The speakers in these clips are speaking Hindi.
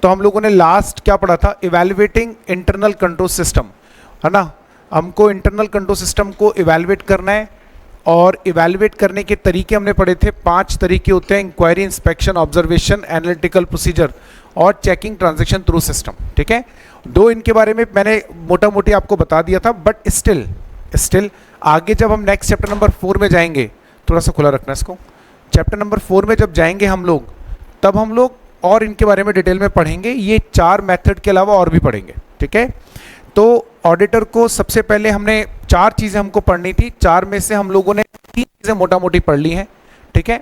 तो हम लोगों ने लास्ट क्या पढ़ा था, इवैल्यूएटिंग इंटरनल कंट्रोल सिस्टम, है ना। हमको इंटरनल कंट्रोल सिस्टम को इवैल्यूएट करना है, और इवैल्यूएट करने के तरीके हमने पढ़े थे, 5 तरीके होते हैं, inquiry, inspection, observation, analytical procedure और चेकिंग ट्रांजैक्शन थ्रू सिस्टम, ठीक है। 2 इनके बारे में मैंने मोटा मोटी आपको बता दिया था, बट स्टिल आगे जब हम नेक्स्ट चैप्टर नंबर 4 में जाएंगे, थोड़ा सा खुला रखना इसको, चैप्टर नंबर 4 में जब जाएंगे हम लोग, तब हम लोग और इनके बारे में डिटेल में पढ़ेंगे, ये 4 मेथड के अलावा और भी पढ़ेंगे, ठीक है। तो ऑडिटर को सबसे पहले हमने 4 चीज़ें हमको पढ़नी थी, 4 में से हम लोगों ने 3 चीज़ें मोटा मोटी पढ़ ली हैं, ठीक है।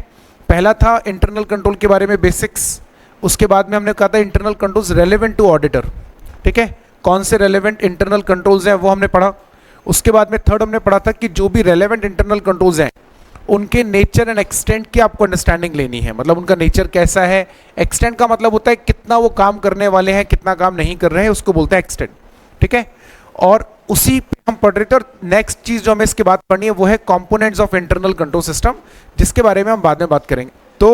पहला था इंटरनल कंट्रोल के बारे में बेसिक्स, उसके बाद में हमने कहा था internal controls relevant to auditor, ठीक है, कौन से रेलेवेंट इंटरनल कंट्रोल्स हैं वो हमने पढ़ा। उसके बाद में थर्ड हमने पढ़ा था कि जो भी रेलेवेंट इंटरनल कंट्रोल्स हैं उनके नेचर एंड एक्सटेंट की आपको अंडरस्टैंडिंग लेनी है, मतलब उनका नेचर कैसा है, एक्सटेंट का मतलब होता है कितना वो काम करने वाले हैं, कितना काम नहीं कर रहे हैं, उसको बोलते हैं एक्सटेंट, ठीक है। और उसी पे हम पढ़ रहे थे, और नेक्स्ट चीज जो हमें इसके बाद पढ़नी है वो है components of internal control system, जिसके बारे में हम बाद में बात करेंगे। तो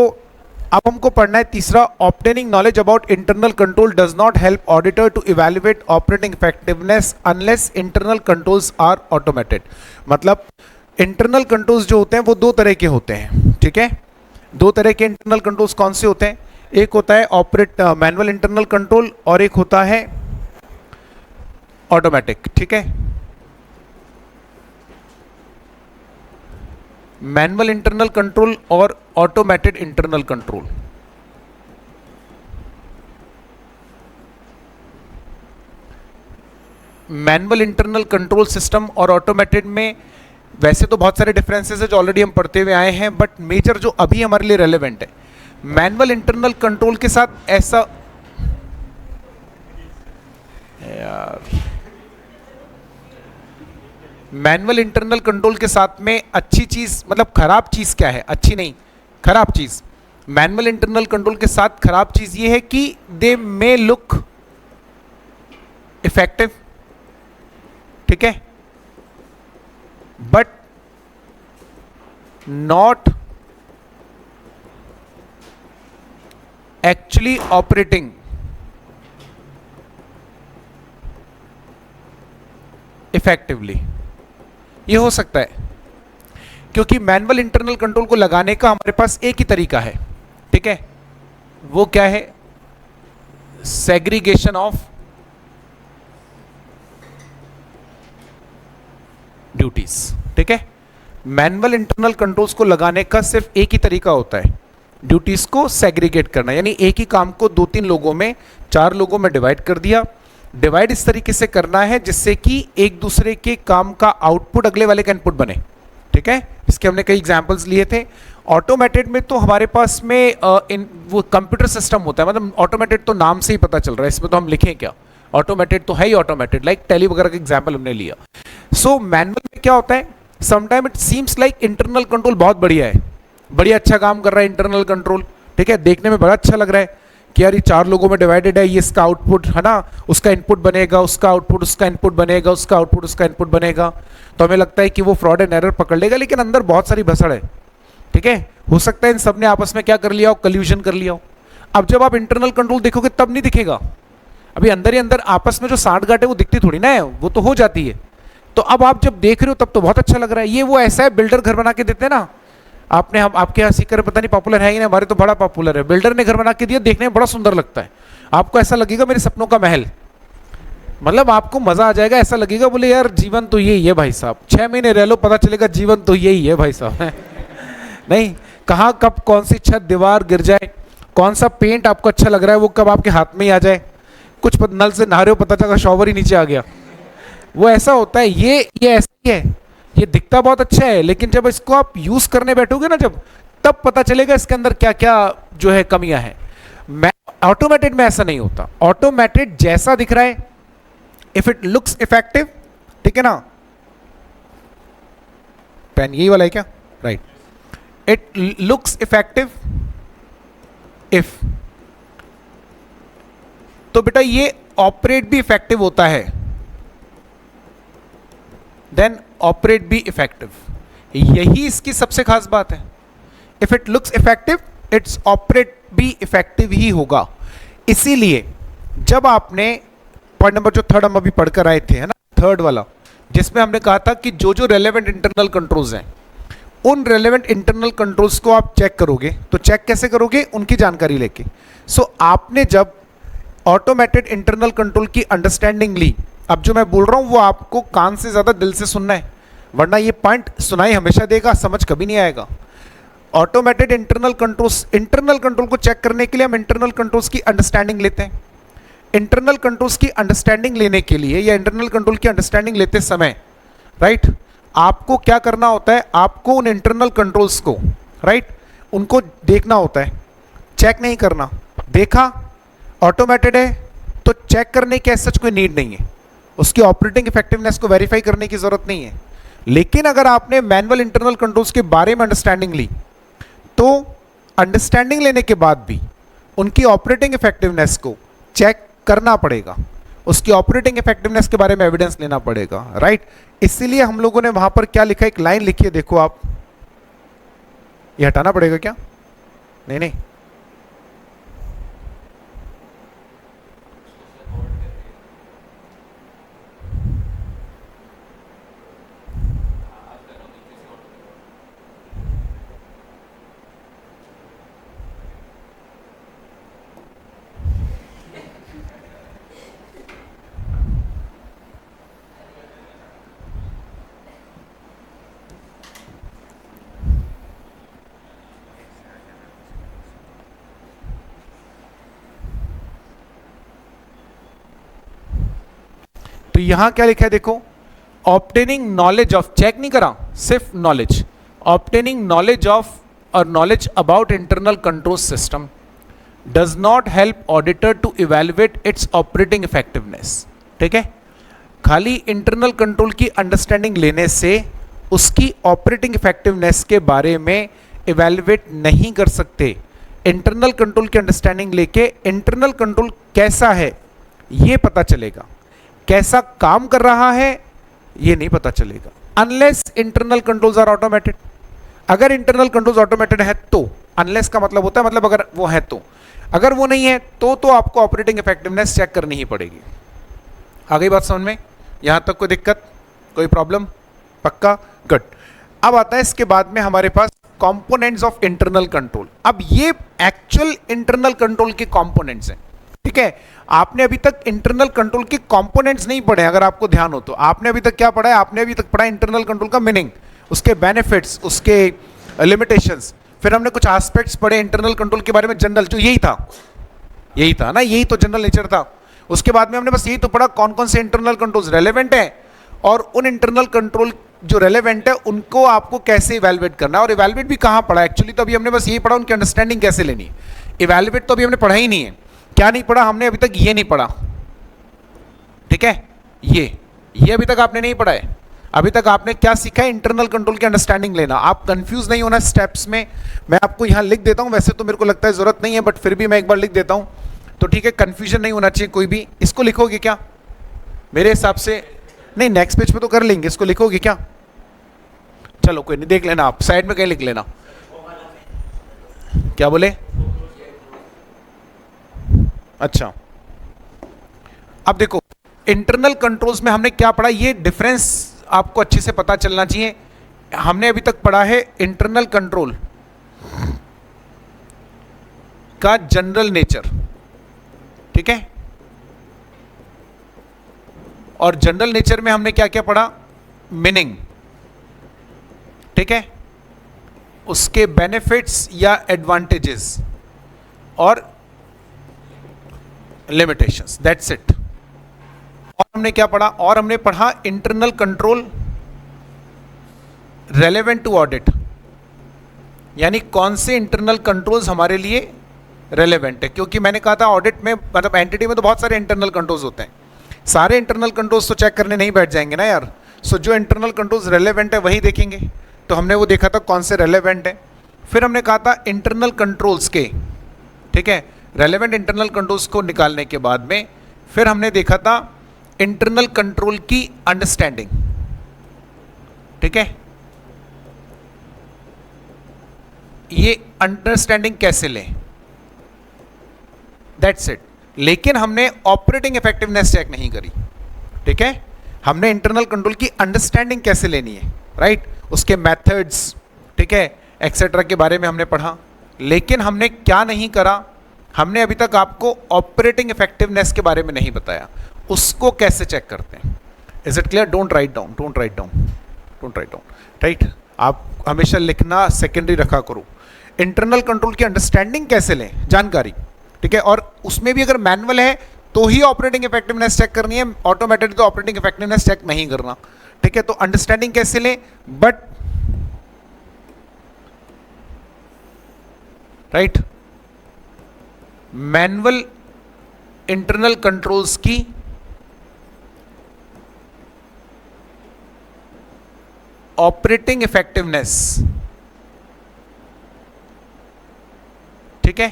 अब हमको पढ़ना है तीसरा, obtaining knowledge about internal control does not help auditor to evaluate operating effectiveness unless internal controls are automated. मतलब इंटरनल कंट्रोल्स जो होते हैं वो 2 तरह के होते हैं, ठीक है। 2 तरह के इंटरनल कंट्रोल्स कौन से होते हैं, एक होता है मैनुअल इंटरनल कंट्रोल और एक होता है ऑटोमेटिक, ठीक है। मैनुअल इंटरनल कंट्रोल और automated internal control. Manual internal control system और ऑटोमेटेड में वैसे तो बहुत सारे डिफरेंसेस है जो ऑलरेडी हम पढ़ते हुए आए हैं, बट मेजर जो अभी हमारे लिए रेलेवेंट है, मैनुअल इंटरनल कंट्रोल के साथ ऐसा यार, मैनुअल इंटरनल कंट्रोल के साथ में अच्छी चीज, मतलब खराब चीज क्या है, अच्छी नहीं खराब चीज, मैनुअल इंटरनल कंट्रोल के साथ खराब चीज ये है कि दे मे लुक इफेक्टिव, ठीक है, but not actually operating effectively. ये हो सकता है क्योंकि मैनुअल इंटरनल कंट्रोल को लगाने का हमारे पास एक ही तरीका है, ठीक है, वो क्या है, सेग्रीगेशन ऑफ ड्यूटीज, ठीक है। मैनुअल इंटरनल कंट्रोल्स को लगाने का सिर्फ एक ही तरीका होता है, ड्यूटीज को सेग्रीगेट करना, यानी एक ही काम को 2-3 लोगों में, 4 लोगों में डिवाइड कर दिया। डिवाइड इस तरीके से करना है जिससे कि एक दूसरे के काम का आउटपुट अगले वाले का इनपुट बने, ठीक है। इसके हमने कई एग्जांपल्स लिए थे। ऑटोमेटेड में तो हमारे पास में वो कंप्यूटर सिस्टम होता है, मतलब ऑटोमेटेड तो नाम से ही पता चल रहा है, इसमें तो हम लिखें क्या, ऑटोमेटेड तो है ही ऑटोमेटेड, लाइक टैली वगैरह का एग्जाम्पल हमने लिया। सो मैनुअल में क्या होता है, sometime it seems like internal control बहुत बढ़िया है, बढ़िया अच्छा काम कर रहा है इंटरनल कंट्रोल, ठीक है, देखने में बड़ा अच्छा लग रहा है कि यार ये 4 लोगों में डिवाइडेड है, ये इसका आउटपुट है ना, उसका इनपुट बनेगा, उसका आउटपुट उसका इनपुट बनेगा, उसका आउटपुट उसका इनपुट बनेगा, तो हमें लगता है कि वो फ्रॉड एंड एरर पकड़ लेगा, लेकिन अंदर बहुत सारी भसड़ है, ठीक है। हो सकता है इन सब ने आपस में क्या कर लिया हो, कल्यूजन कर लिया हो। अब जब आप इंटरनल कंट्रोल देखोगे तब नहीं दिखेगा, अभी अंदर ही अंदर आपस में जो साठगांठ है वो दिखती थोड़ी ना है, वो तो हो जाती है। तो अब आप जब देख रहे हो तब तो बहुत अच्छा लग रहा है। ये वो ऐसा है, बिल्डर घर बना के देते हैं ना, आपने, हम आपके यहाँ सीकर पता नहीं पॉपुलर है कि नहीं, हमारे तो बड़ा पॉपुलर है, बिल्डर ने घर बना के दिया, देखने में बड़ा सुंदर लगता है, आपको ऐसा लगेगा मेरे सपनों का महल, मतलब आपको मजा आ जाएगा, ऐसा लगेगा बोले यार जीवन तो यही है भाई साहब, 6 महीने रह लो पता चलेगा जीवन तो यही है भाई साहब नहीं, कहाँ कब कौन सी छत दीवार गिर जाए, कौन सा पेंट आपको अच्छा लग रहा है वो कब आपके हाथ में ही आ जाए, कुछ नल से नहा रहे हो पता चला शॉवर ही नीचे आ गया, वो ऐसा होता है। ये ऐसा ही है, ये दिखता बहुत अच्छा है, लेकिन जब इसको आप यूज करने बैठोगे ना, जब तब पता चलेगा इसके अंदर क्या क्या जो है कमियां हैं। ऑटोमेटेड में ऐसा नहीं होता, ऑटोमेटेड जैसा दिख रहा है, इफ इट लुक्स इफेक्टिव, ठीक है ना, पेन यही वाला है क्या, right, it looks effective if, तो बेटा ये ऑपरेट भी इफेक्टिव होता है, देन ऑपरेट भी इफेक्टिव, यही इसकी सबसे खास बात है। If it looks effective it's operate भी इफेक्टिव ही होगा। इसीलिए जब आपने पॉइंट नंबर जो थर्ड हम अभी पढ़कर आए थे, है ना, थर्ड वाला, जिसमें हमने कहा था कि जो जो रेलेवेंट इंटरनल कंट्रोल्स हैं, उन रेलेवेंट इंटरनल कंट्रोल्स को आप चेक करोगे, तो चेक कैसे करोगे? उनकी जानकारी लेके। सो आपने जब ऑटोमेटेड इंटरनल कंट्रोल की अंडरस्टैंडिंग ली, अब जो मैं बोल रहा हूं वो आपको कान से ज्यादा दिल से सुनना है, वरना ये पॉइंट सुनाई हमेशा देगा, समझ कभी नहीं आएगा। Automated internal controls, internal control को चेक करने के लिए हम इंटरनल कंट्रोल्स की अंडरस्टैंडिंग लेते हैं। इंटरनल कंट्रोल्स की अंडरस्टैंडिंग लेने के लिए या इंटरनल कंट्रोल की अंडरस्टैंडिंग लेते समय, राइट, आपको क्या करना होता है? आपको उन इंटरनल कंट्रोल्स को, राइट, उनको देखना होता है, चेक नहीं करना। देखा ऑटोमेटेड है तो चेक करने की सच कोई नीड नहीं है, उसकी ऑपरेटिंग इफेक्टिवनेस को वेरीफाई करने की जरूरत नहीं है। लेकिन अगर आपने मैनुअल इंटरनल कंट्रोल्स के बारे में अंडरस्टैंडिंग ली, तो अंडरस्टैंडिंग लेने के बाद भी उनकी ऑपरेटिंग इफेक्टिवनेस को चेक करना पड़ेगा, उसकी ऑपरेटिंग इफेक्टिवनेस के बारे में एविडेंस लेना पड़ेगा, राइट। इसीलिए हम लोगों ने वहां पर क्या लिखा, एक लाइन लिखी है, देखो आप, ये हटाना पड़ेगा क्या? नहीं नहीं, तो यहां क्या लिखा है देखो, ऑब्टेनिंग नॉलेज ऑफ, चेक नहीं करा, सिर्फ नॉलेज, ऑब्टेनिंग नॉलेज ऑफ और knowledge about internal control system does not help auditor to evaluate its operating effectiveness. ठीक है, खाली इंटरनल कंट्रोल की अंडरस्टैंडिंग लेने से उसकी ऑपरेटिंग इफेक्टिवनेस के बारे में इवेल्युएट नहीं कर सकते। इंटरनल कंट्रोल की अंडरस्टैंडिंग लेके इंटरनल कंट्रोल कैसा है ये पता चलेगा, कैसा काम कर रहा है ये नहीं पता चलेगा, unless internal controls are automated. अगर इंटरनल कंट्रोल्स ऑटोमेटेड है तो, अनलेस का मतलब होता है मतलब अगर वो है तो, अगर वो नहीं है तो आपको ऑपरेटिंग इफेक्टिवनेस चेक करनी ही पड़ेगी। आ गई बात समझ में? यहां तक कोई दिक्कत, कोई प्रॉब्लम? पक्का, गुड। अब आता है इसके बाद में हमारे पास कंपोनेंट्स ऑफ इंटरनल कंट्रोल। अब ये एक्चुअल इंटरनल कंट्रोल के कंपोनेंट्स हैं। ठीक है, आपने अभी तक इंटरनल कंट्रोल के कंपोनेंट्स नहीं पढ़े, अगर आपको ध्यान हो तो। आपने अभी तक क्या पढ़ा है? आपने अभी तक पढ़ा इंटरनल कंट्रोल का मीनिंग, उसके बेनिफिट्स, उसके लिमिटेशंस, फिर हमने कुछ एस्पेक्ट्स पढ़े इंटरनल कंट्रोल के बारे में, जनरल, जो यही था ना, यही तो जनरल नेचर था। उसके बाद में हमने बस यही तो पढ़ा कौन कौन से इंटरनल कंट्रोल्स रेलेवेंट है, और उन इंटरनल कंट्रोल जो रेलेवेंट है उनको आपको कैसे इवैल्यूएट करना है। और इवैल्यूएट भी कहां पढ़ा एक्चुअली, तो अभी हमने बस यही पढ़ा उनकी अंडरस्टैंडिंग कैसे लेनी है। इवैल्यूएट तो अभी हमने पढ़ा ही नहीं है। क्या नहीं पढ़ा हमने अभी तक? ये नहीं पढ़ा। ठीक है, ये अभी तक आपने नहीं पढ़ा है। अभी तक आपने क्या सीखा है? इंटरनल कंट्रोल की अंडरस्टैंडिंग लेना। आप कंफ्यूज नहीं होना स्टेप्स में, मैं आपको यहां लिख देता हूं, वैसे तो मेरे को लगता है जरूरत नहीं है, बट फिर भी मैं एक बार लिख देता हूं, तो ठीक है, कंफ्यूजन नहीं होना चाहिए कोई भी। इसको लिखोगे क्या? मेरे हिसाब से नहीं, नेक्स्ट पेज पे तो कर लेंगे, इसको लिखोगे क्या? चलो कोई नहीं, देख लेना, आप साइड में कहीं लिख लेना। क्या बोले? अच्छा, अब देखो इंटरनल कंट्रोल्स में हमने क्या पढ़ा, ये डिफरेंस आपको अच्छे से पता चलना चाहिए। हमने अभी तक पढ़ा है इंटरनल कंट्रोल का जनरल नेचर, ठीक है, और जनरल नेचर में हमने क्या क्या पढ़ा? मीनिंग, ठीक है, उसके बेनिफिट्स या एडवांटेजेस और लिमिटेशंस, दैट्स इट। और हमने क्या पढ़ा? और हमने पढ़ा internal control relevant to audit, यानी कौन से इंटरनल कंट्रोल्स हमारे लिए रेलेवेंट है। क्योंकि मैंने कहा था ऑडिट में, मतलब एंटिटी में तो बहुत सारे इंटरनल कंट्रोल्स होते हैं, सारे इंटरनल कंट्रोल्स तो चेक करने नहीं बैठ जाएंगे ना यार। सो जो इंटरनल कंट्रोल्स रेलेवेंट है वही देखेंगे। तो हमने वो देखा था कौन से रेलेवेंट है। फिर हमने कहा था इंटरनल कंट्रोल्स के, ठीक है, रेलेवेंट इंटरनल कंट्रोल्स को निकालने के बाद में फिर हमने देखा था इंटरनल कंट्रोल की अंडरस्टैंडिंग, ठीक है, ये अंडरस्टैंडिंग कैसे लें, दैट्स इट। लेकिन हमने ऑपरेटिंग इफेक्टिवनेस चेक नहीं करी, ठीक है। हमने इंटरनल कंट्रोल की अंडरस्टैंडिंग कैसे लेनी है, राइट, उसके मेथड्स, ठीक है, एक्सेट्रा के बारे में हमने पढ़ा, लेकिन हमने क्या नहीं करा, हमने अभी तक आपको ऑपरेटिंग इफेक्टिवनेस के बारे में नहीं बताया, उसको कैसे चेक करते हैं। Is it clear? Don't write down, don't write down, don't write down, right. आप हमेशा लिखना सेकेंडरी रखा करो। इंटरनल कंट्रोल की अंडरस्टैंडिंग कैसे लें, जानकारी, ठीक है, और उसमें भी अगर मैनुअल है तो ही ऑपरेटिंग इफेक्टिवनेस चेक करनी है, ऑटोमेटेड तो ऑपरेटिंग इफेक्टिवनेस चेक नहीं करना, ठीक है। तो अंडरस्टैंडिंग कैसे लें, but right, manual internal controls की ऑपरेटिंग इफेक्टिवनेस, ठीक है,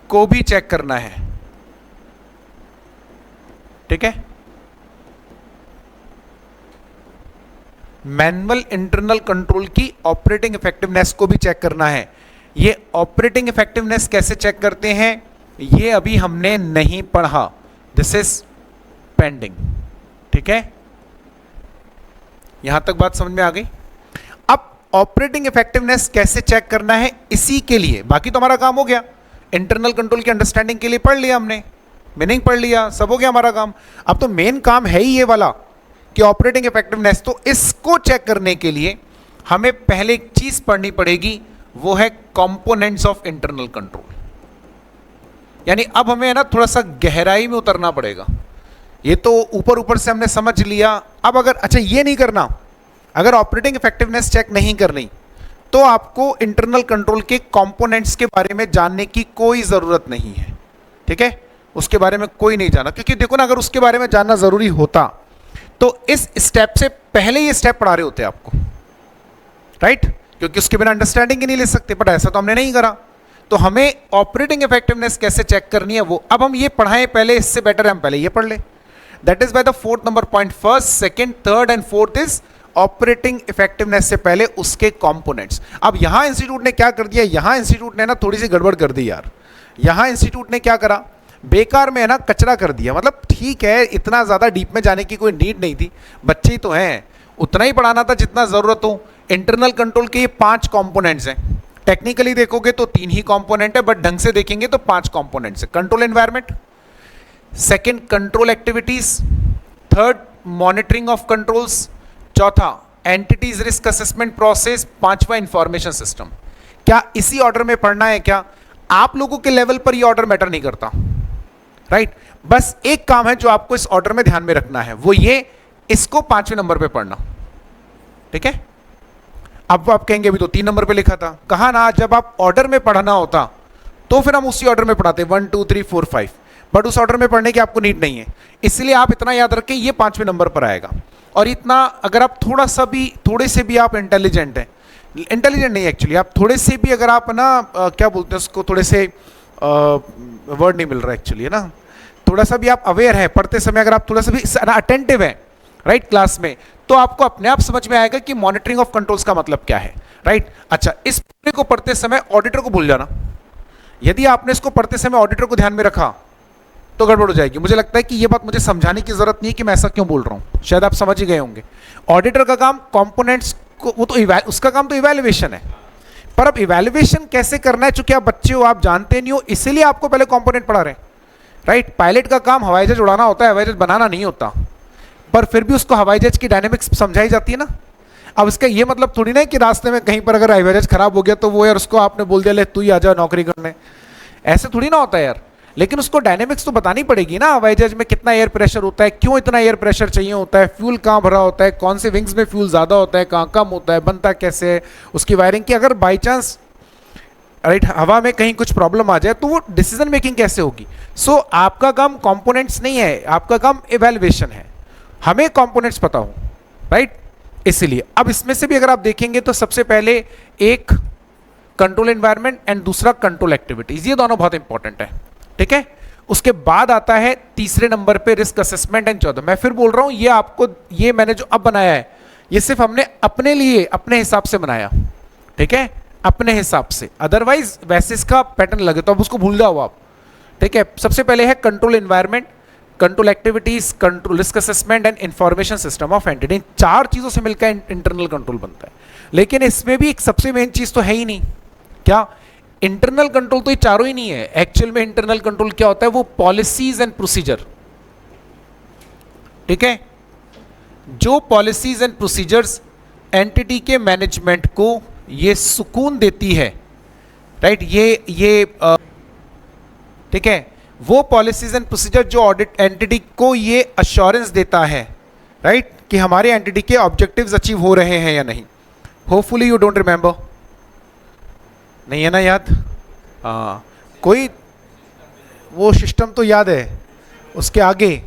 को भी चेक करना है, ठीक है। मैनुअल इंटरनल कंट्रोल की ऑपरेटिंग इफेक्टिवनेस को भी चेक करना है। ये ऑपरेटिंग इफेक्टिवनेस कैसे चेक करते हैं, ये अभी हमने नहीं पढ़ा, दिस इज पेंडिंग, ठीक है। यहां तक बात समझ में आ गई। अब ऑपरेटिंग इफेक्टिवनेस कैसे चेक करना है, इसी के लिए बाकी तो हमारा काम हो गया, इंटरनल कंट्रोल की अंडरस्टैंडिंग के लिए पढ़ लिया हमने, मीनिंग पढ़ लिया, सब हो गया हमारा काम। अब तो मेन काम है ही ये वाला कि ऑपरेटिंग इफेक्टिवनेस, तो इसको चेक करने के लिए हमें पहले एक चीज पढ़नी पड़ेगी, वो है कंपोनेंट्स ऑफ इंटरनल कंट्रोल। यानी अब हमें है ना थोड़ा सा गहराई में उतरना पड़ेगा। ये तो ऊपर ऊपर से हमने समझ लिया, अब अगर अच्छा ये नहीं करना, अगर ऑपरेटिंग इफेक्टिवनेस चेक नहीं करनी तो आपको इंटरनल कंट्रोल के कंपोनेंट्स के बारे में जानने की कोई जरूरत नहीं है, ठीक है। उसके बारे में कोई नहीं जाना, क्योंकि देखो ना, अगर उसके बारे में जानना जरूरी होता तो इस स्टेप से पहले ये स्टेप पढ़ा रहे होते आपको, राइट, क्योंकि उसके बिना अंडरस्टैंडिंग ही नहीं ले सकते, बट ऐसा तो हमने नहीं करा। तो हमें ऑपरेटिंग इफेक्टिवनेस कैसे चेक करनी है वो अब हम ये पढ़ाएं पहले, इससे बेटर है हम पहले ये पढ़ ले। That is by the fourth number point, first, second, third and fourth is operating effectiveness से पहले उसके कंपोनेंट्स। अब यहां इंस्टीट्यूट ने क्या कर दिया, यहां इंस्टीट्यूट ने ना थोड़ी सी गड़बड़ कर दी यार। यहां इंस्टीट्यूट ने क्या करा, बेकार में है ना कचरा कर दिया। मतलब ठीक है, इतना ज्यादा डीप में जाने की कोई नीड नहीं थी, बच्चे ही तो हैं, उतना ही पढ़ाना था जितना जरूरत हो। इंटरनल कंट्रोल के ये 5 कंपोनेंट्स हैं, टेक्निकली देखोगे तो 3 ही कंपोनेंट है, बट ढंग से देखेंगे तो 5 कंपोनेंट्स है। Control environment, second control activities, third monitoring of controls, चौथा एंटिटीज रिस्क असेसमेंट प्रोसेस, पांचवा इंफॉर्मेशन सिस्टम। क्या इसी ऑर्डर में पढ़ना है क्या? आप लोगों के लेवल पर ये ऑर्डर मैटर नहीं करता, राइट। बस एक काम है जो आपको इस ऑर्डर में ध्यान में रखना है, वो ये, इसको 5वें नंबर पे पढ़ना, ठीक है। अब आप कहेंगे अभी तो 3 नंबर पे लिखा था, कहा ना, जब आप ऑर्डर में पढ़ना होता तो फिर हम उसी ऑर्डर में पढ़ाते 1 2 3 4 5, बट उस ऑर्डर में पढ़ने की आपको नीड नहीं है। इसलिए आप इतना याद रखें, ये 5वें नंबर पर आएगा। और इतना अगर आप थोड़े से भी आप इंटेलिजेंट हैं, इंटेलिजेंट नहीं एक्चुअली, आप थोड़े से भी अगर आप ना क्या बोलते हैं उसको, थोड़े से वर्ड नहीं मिल रहा एक्चुअली, है ना, थोड़ा सा भी आप अवेयर है पढ़ते समय, अगर आप थोड़ा सा भी अटेंटिव है, राइट, क्लास में, तो आपको अपने आप समझ में आएगा कि मॉनिटरिंग ऑफ कंट्रोल्स का मतलब क्या है, राइट। अच्छा, इस पूरे को पढ़ते समय ऑडिटर को भूल जाना। यदि आपने इसको पढ़ते समय ऑडिटर को ध्यान में रखा तो गड़बड़ हो जाएगी। मुझे लगता है कि ये बात मुझे समझाने की जरूरत नहीं है कि मैं ऐसा क्यों बोल रहा हूं, शायद आप समझ ही गए होंगे। ऑडिटर का काम कंपोनेंट्स को, वो तो उसका काम तो इवैल्यूएशन है, पर अब इवैल्यूएशन कैसे करना है, चूंकि आप बच्चे हो, आप जानते नहीं हो, इसीलिए आपको पहले कंपोनेंट पढ़ा रहे हैं, राइट। पायलट का काम हवाई जहाज उड़ाना होता है, हवाई जहाज बनाना नहीं होता, पर फिर भी उसको हवाई जहाज की डायनेमिक्स समझाई जाती है ना। अब इसका ये मतलब थोड़ी ना है कि रास्ते में कहीं पर अगर हवाई जहाज खराब हो गया तो वो यार उसको आपने बोल दिया ले तू ही आ जा नौकरी करने, ऐसे थोड़ी ना होता है यार। लेकिन उसको डायनेमिक्स तो बतानी पड़ेगी ना, हवाई जहाज में कितना एयर प्रेशर होता है, क्यों इतना एयर प्रेशर चाहिए होता है, फ्यूल कहाँ भरा होता है, कौन से विंग्स में फ्यूल ज़्यादा होता है, कहाँ कम होता है, बनता कैसे है, उसकी वायरिंग की, अगर बाई चांस राइट हवा में कहीं कुछ प्रॉब्लम आ जाए तो वो डिसीजन मेकिंग कैसे होगी। सो आपका काम कंपोनेंट्स नहीं है, आपका काम इवैल्यूएशन है, हमें कंपोनेंट्स पता हो, राइट। इसलिए अब इसमें से भी अगर आप देखेंगे तो सबसे पहले एक कंट्रोल एनवायरनमेंट एंड दूसरा कंट्रोल एक्टिविटीज, ये दोनों बहुत इंपॉर्टेंट है, ठीक है। उसके बाद आता है तीसरे नंबर पे रिस्क असेसमेंट एंड चौथा। मैं फिर बोल रहा हूं, ये आपको, ये मैंने जो अब बनाया है ये सिर्फ हमने अपने लिए अपने हिसाब से बनाया, ठीक है। अपने हिसाब से, अदरवाइज वैसे इसका पैटर्न लगे तो अब उसको भूल जाओ आप, ठीक है। सबसे पहले है control environment, control activities, control risk assessment and information system of entity. चार चीजों से मिलकर इंटरनल कंट्रोल बनता है, लेकिन इसमें भी एक सबसे मेन चीज तो है ही नहीं, क्या? इंटरनल कंट्रोल तो ये चारों ही नहीं है। एक्चुअल में इंटरनल कंट्रोल क्या होता है? वो पॉलिसीज एंड प्रोसीजर, ठीक है। जो पॉलिसीज एंड प्रोसीजर्स एंटिटी के मैनेजमेंट को ये सुकून देती है, राइट, ये ठीक है, वो पॉलिसीज एंड प्रोसीजर जो ऑडिट एंटिटी को ये अश्योरेंस देता है, राइट, कि हमारे एंटिटी के ऑब्जेक्टिव्स अचीव हो रहे हैं या नहीं। होपफुली यू डोंट रिमेंबर, नहीं है ना याद? हाँ, कोई वो सिस्टम तो याद है। उसके आगे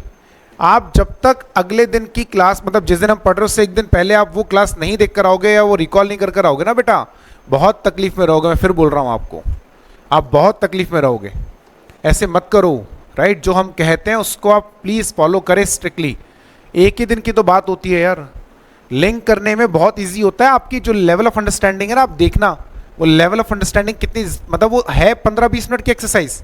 आप जब तक अगले दिन की क्लास, मतलब जिस दिन हम पढ़ रहे हो उससे एक दिन पहले आप वो क्लास नहीं देख कर आओगे या वो रिकॉल नहीं कर आओगे ना बेटा, बहुत तकलीफ में रहोगे। मैं फिर बोल रहा हूँ आपको, आप बहुत तकलीफ में रहोगे। ऐसे मत करो, राइट। जो हम कहते हैं उसको आप प्लीज़ फॉलो करें स्ट्रिक्टली। एक ही दिन की तो बात होती है यार, लिंक करने में बहुत ईजी होता है। आपकी जो लेवल ऑफ अंडरस्टैंडिंग है ना, आप देखना वो लेवल ऑफ अंडरस्टैंडिंग कितनी, मतलब वो है 15-20 मिनट की एक्सरसाइज,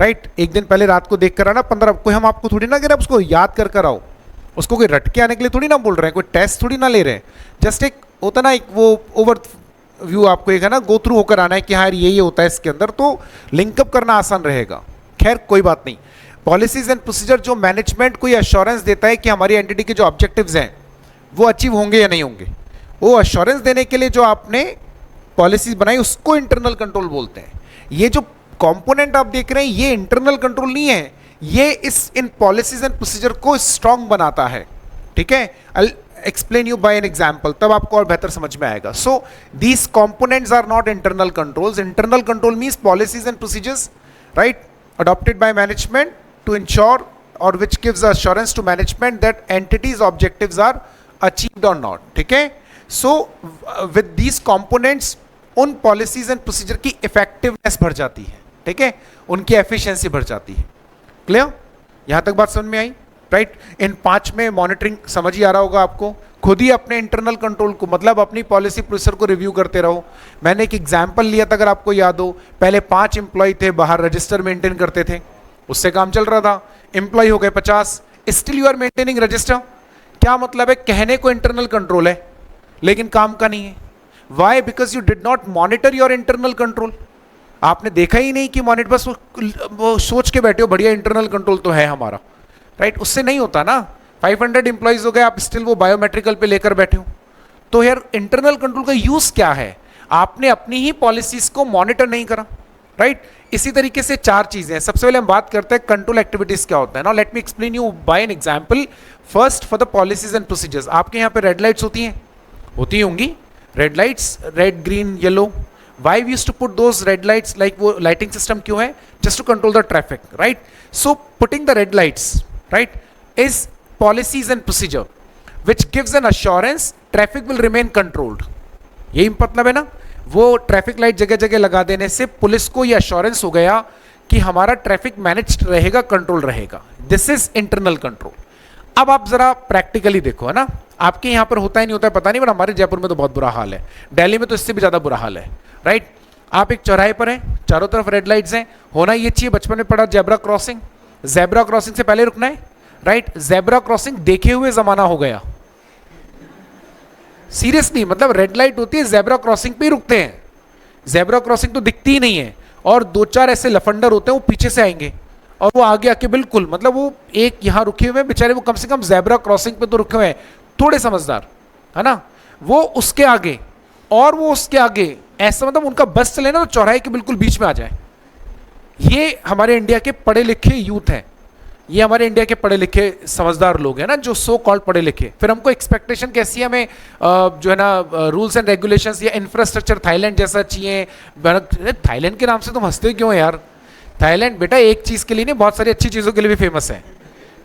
राइट। एक दिन पहले रात को देख कर आना 15, कोई हम आपको थोड़ी ना कह रहे हैं उसको याद कर आओ, उसको कोई रट के आने के लिए थोड़ी ना बोल रहे हैं, कोई टेस्ट थोड़ी ना ले रहे हैं। जस्ट एक होता ना, एक वो ओवर व्यू आपको एक है ना, गो थ्रू होकर आना है कि हाँ ये होता है इसके अंदर, तो लिंकअप करना आसान रहेगा। खैर कोई बात नहीं। पॉलिसीज एंड प्रोसीजर जो मैनेजमेंट को ये अश्योरेंस देता है कि हमारी एंटिटी के जो ऑब्जेक्टिव्स हैं वो अचीव होंगे या नहीं होंगे, वो अश्योरेंस देने के लिए जो आपने पॉलिसीज बनाई उसको इंटरनल कंट्रोल बोलते हैं। ये जो कंपोनेंट आप देख रहे हैं ये इंटरनल कंट्रोल नहीं है, ये इन पॉलिसीज एंड प्रोसीजर को स्ट्रांग बनाता है, ठीक है। I explain you by an example, तब आपको और बेहतर समझ में आएगा। So these components are not internal controls. Internal control means policies and procedures, right, adopted by management to ensure or which gives assurance to management that entities objectives are achieved or not, ठीक है। So with these components उन policies and procedure की effectiveness बढ़ जाती है, ठीक है, उनकी efficiency बढ़ जाती है। क्लियर? यहां तक बात समझ में आई, राइट। इन 5 में मॉनिटरिंग समझ ही आ रहा होगा आपको। खुद ही अपने इंटरनल कंट्रोल को, मतलब अपनी पॉलिसी प्रोसीजर को रिव्यू करते रहो। मैंने एक एग्जांपल लिया था, अगर आपको याद हो, पहले 5 एम्प्लॉय थे, बाहर रजिस्टर मेंटेन करते थे, उससे काम चल रहा था। एम्प्लॉय हो गए 50, still you are maintaining register. क्या मतलब है? कहने को इंटरनल कंट्रोल है लेकिन काम का नहीं है। Why? Because you did not monitor your internal control. आपने देखा ही नहीं कि मॉनिटर, बस वो सोच के बैठे हो बढ़िया इंटरनल कंट्रोल तो है हमारा, राइट। उससे नहीं होता ना। 500 एम्प्लॉइज हो गए, आप स्टिल वो बायोमेट्रिकल पे लेकर बैठे हो। तो यार इंटरनल कंट्रोल का यूज क्या है? आपने अपनी ही पॉलिसीज को मॉनिटर नहीं करा, राइट। इसी तरीके से 4 चीजें हैं। सबसे पहले हम बात करते हैं कंट्रोल एक्टिविटीज क्या होता है। Now let me explain you by an example. First, for the policies and procedures, आपके यहाँ पे रेड लाइट्स होती हैं, होती होंगी red lights, red green yellow. Why we used to put those red lights, like वो lighting system क्यों है? Just to control the traffic, right? So putting the red lights, right, is policies and procedure which gives an assurance traffic will remain controlled. यही मतलब है ना। वो ट्रैफिक लाइट जगह जगह लगा देने से पुलिस को ये अश्योरेंस हो गया कि हमारा ट्रैफिक मैनेज रहेगा, कंट्रोल रहेगा। This is internal control. अब आप जरा प्रैक्टिकली देखो, है ना, आपके यहाँ पर होता ही नहीं होता है पता नहीं, पर हमारे जयपुर में तो बहुत बुरा हाल है, दिल्ली में तो इससे भी ज्यादा बुरा हाल है, राइट। आप एक चौराहे पर हैं, चारों तरफ रेड लाइट्स हैं, होना ये चाहिए, बचपन में पढ़ा जेब्रा क्रॉसिंग, जेब्रा क्रॉसिंग से पहले रुकना है, राइट। जेब्रा क्रॉसिंग देखे हुए जमाना हो गया, सीरियसली। मतलब रेड लाइट होती है, जेब्रा क्रॉसिंग पे ही रुकते हैं। जेब्रा क्रॉसिंग तो दिखती ही नहीं है, और 2-4 ऐसे लफंडर होते हैं, वो पीछे से आएंगे और वो आगे आके बिल्कुल, मतलब वो एक यहाँ रुके हुए हैं बेचारे, वो कम से कम जेब्रा क्रॉसिंग पे तो रुके हुए हैं, थोड़े समझदार, है ना। वो उसके आगे और वो उसके आगे, ऐसा मतलब उनका बस चले ना तो चौराहे के बिल्कुल बीच में आ जाए। ये हमारे इंडिया के पढ़े लिखे यूथ हैं, ये हमारे इंडिया के पढ़े लिखे समझदार लोग हैं ना, जो सो कॉल्ड पढ़े लिखे। फिर हमको एक्सपेक्टेशन कैसी है, हमें जो है ना रूल्स एंड रेगुलेशंस या इंफ्रास्ट्रक्चर थाईलैंड जैसा चाहिए। थाईलैंड के नाम से तुम हंसते क्यों यार? थाईलैंड बेटा एक चीज के लिए नहीं, बहुत सारी अच्छी चीजों के लिए भी फेमस है,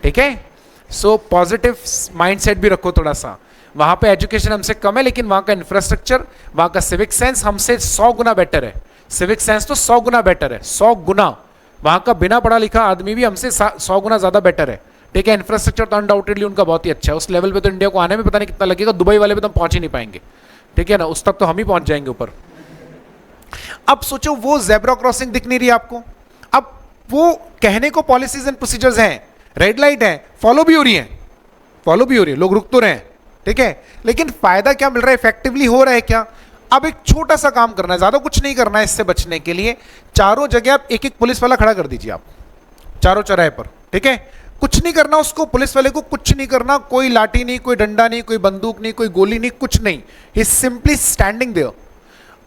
ठीक है। सो पॉजिटिव माइंडसेट भी रखो थोड़ा सा। वहां पे एजुकेशन हमसे कम है, लेकिन वहां का इंफ्रास्ट्रक्चर, वहां का सिविक सेंस हमसे 100 गुना बेटर है। सिविक सेंस तो 100 गुना बेटर है, 100 गुना। वहां का बिना पढ़ा लिखा आदमी भी हमसे 100 गुना ज्यादा बेटर है, ठीक है। इंफ्रास्ट्रक्चर तो अनडाउटेडली उनका बहुत ही अच्छा है। उस लेवल पे तो इंडिया को आने में पता नहीं कितना लगेगा, दुबई वाले पे तो हम पहुंच ही नहीं पाएंगे, ठीक है ना, उस तक तो हम ही पहुंच जाएंगे ऊपर, अब सोचो वो जेब्रा क्रॉसिंग दिख नहीं रही आपको, अब वो कहने को पॉलिसीज एंड प्रोसीजर्स हैं, रेड लाइट है, फॉलो भी हो रही है, फॉलो भी हो रही है, लोग रुक तो रहे हैं, ठीक है, लेकिन फायदा क्या मिल रहा है, इफेक्टिवली हो रहा है क्या? अब एक छोटा सा काम करना है, ज्यादा कुछ नहीं करना है इससे बचने के लिए। चारों जगह आप एक एक पुलिस वाला खड़ा कर दीजिए, आप चारों चौराहे पर, ठीक है, कुछ नहीं करना उसको, पुलिस वाले को कुछ नहीं करना, कोई लाठी नहीं, कोई डंडा नहीं, कोई बंदूक नहीं, कोई गोली नहीं, कुछ नहीं, ही सिंपली स्टैंडिंग देयर।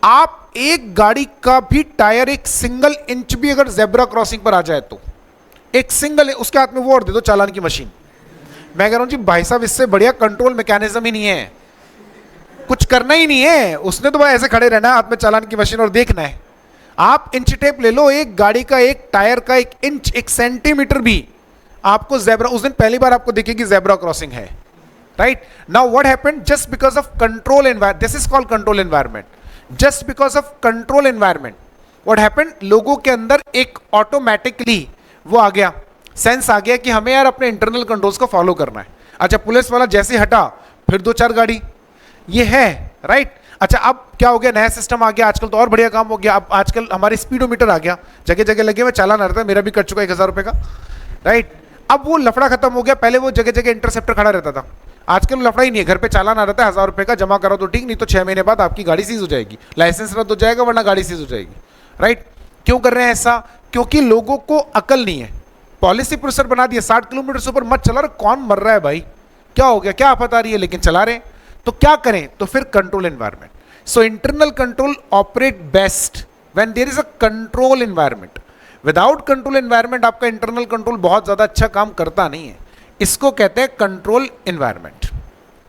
आप एक गाड़ी का भी टायर एक सिंगल इंच भी अगर जेब्रा क्रॉसिंग पर आ जाए तो एक सिंगल, उसके हाथ में वो और दे दो चालान की मशीन। मैं कह रहा हूं जी भाई साहब, इससे बढ़िया कंट्रोल मैकेनिज्म ही नहीं है, कुछ करना ही नहीं है, उसने तो भाई ऐसे खड़े रहना है, हाथ में चालान की मशीन और देखना है। आप इंच टेप ले लो, एक गाड़ी का एक टायर का एक इंच, एक सेंटीमीटर भी आपको जेब्रा, उस दिन पहली बार आपको दिखेगी जेब्रा क्रॉसिंग है, right? Now what happened, just because of control environment, this is called control environment, just because of control environment what happened, लोगों के अंदर एक ऑटोमेटिकली वो आ गया, सेंस आ गया कि हमें यार अपने इंटरनल कंट्रोल्स को फॉलो करना है। अच्छा, पुलिस वाला जैसे हटा फिर दो चार गाड़ी, ये है, राइट? अच्छा, अब क्या हो गया, नया सिस्टम आ गया आजकल, तो और बढ़िया काम हो गया, अब आजकल हमारे स्पीडोमीटर आ गया, जगह जगह लगे हुए, चालान आ रहा था, मेरा भी कट चुका 1000 रुपए का, राइट? अब वो लफड़ा खत्म हो गया, पहले वो जगह जगह इंटरसेप्टर खड़ा रहता था, आजकल लफड़ा ही नहीं है, घर पे चालान आ रहा है 1000 रुपए का, जमा करो तो ठीक, नहीं तो 6 महीने बाद आपकी गाड़ी सीज हो जाएगी, लाइसेंस रद्द हो जाएगा, वरना गाड़ी सीज हो जाएगी, राइट? क्यों कर रहे हैं ऐसा? क्योंकि लोगों को अकल नहीं है, पॉलिसी प्रोसेसर बना दिया 60 किलोमीटर से ऊपर मत चला, कौन मर रहा है भाई, क्या हो गया, क्या आफत आ रही है, लेकिन चला रहे हैं, तो क्या करें? तो फिर control environment. So internal control operate best when there is a control environment. Without control environment आपका इंटरनल कंट्रोल बहुत ज्यादा अच्छा काम करता नहीं है, इसको कहते हैं कंट्रोल एनवायरमेंट।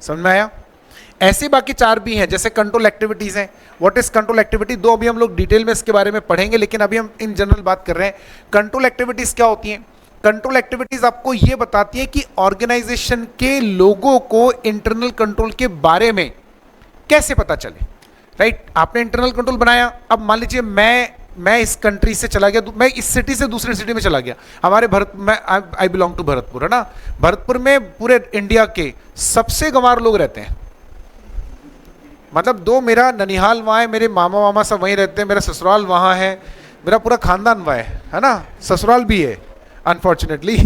समझ में आया? ऐसे बाकी 4 भी हैं, जैसे कंट्रोल एक्टिविटीज हैं। What is control activity? 2 अभी हम लोग डिटेल में इसके बारे में पढ़ेंगे, लेकिन अभी हम इन जनरल बात कर रहे हैं। कंट्रोल एक्टिविटीज क्या होती हैं? कंट्रोल एक्टिविटीज आपको यह बताती है कि ऑर्गेनाइजेशन के लोगों को इंटरनल कंट्रोल के बारे में कैसे पता चले, राइट? आपने इंटरनल कंट्रोल बनाया, अब मान लीजिए मैं इस कंट्री से चला गया, मैं इस सिटी से दूसरी सिटी में चला गया, हमारे आई बिलोंग टू भरतपुर, है ना? भरतपुर में पूरे इंडिया के सबसे गंवार लोग रहते हैं, मतलब 2 मेरा ननिहाल वहाँ है, मेरे मामा मामा सब वहीं रहते हैं, मेरा ससुराल वहाँ है, मेरा पूरा खानदान वहाँ है ना? ससुराल भी है अनफॉर्चुनेटली